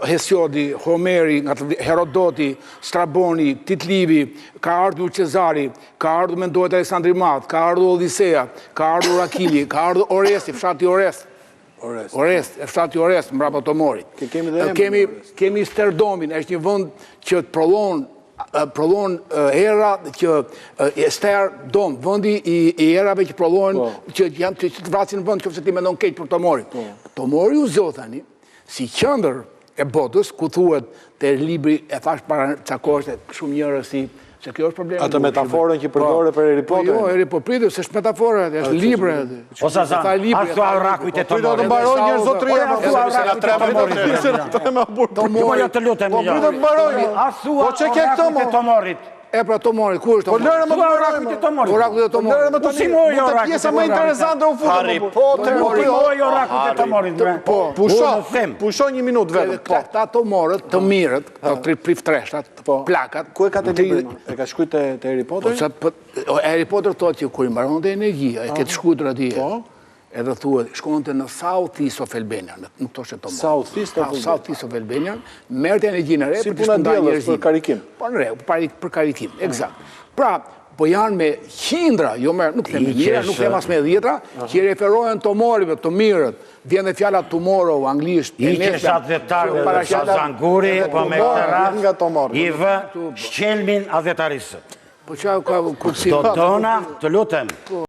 Hesiodi, Homeri, Herodoti, Straboni, Titlivi, ka ardhur Cezari, ka ardhur mendohet Aleksandri Madh, ka ardhur Odisea, ka ardhur Akili, ka ardhur Oresti, fshati Orest. Fshati Orest, mbrapa Tomorit. Kemi Sterdomin, është një vend që prodhon era që Ster Dom, vendi i erave që prodhojnë, që të vrasin në vend, që ti mendon keq për Tomorin. Tomori u zot tani si qendër e botës, ku thuhet te libri e thash para ca kohë shumë njerëz se kjo është problemi. Atë metaforën që përdore për Harry Potter? Jo, Harry Potter, s'është metafora, është libre. O sa sa, ashtu arrakujt e Tomorit. Do të mbaroj një zotëria. Tomorit të lutem. Po që ke këto Tomorit? E pra Tomorit, ku është Po Tomorit? lërë më të Orakujt e Tomorit. Orakujt e Tomorit. Po si moj orakujt? Pjesa më interesante u futur. Harry Potter. Moj orakujt e Tomorit. Pusho një minutë vetëm. Këta Tomorët, të mirët, të priftreshtat, plakat. Ku e ka të librin? E ka shkujt të Harry Potter? Harry Potter thotë që kur i mbaron të energjia, e këtë shkujtër atje, edhe thuhet, shkonte në South East of Albania, nuk to shë Tomorë. South East of Albania, merrte energjinë e re për të shpëndar njerëzit. Për karikim. Po në re, për karikim, eksakt. Pra, po janë me qindra, jo me, nuk them njëra, nuk them as me 10, që i referohen Tomorive, të mirët, vjen dhe fjala tomorrow, anglisht, I qesha adhetarve dhe Shazanguri, po me këtëra, i vë shqelmin adhetarisë. Po qa ka kupsim? Do dona, të lutem.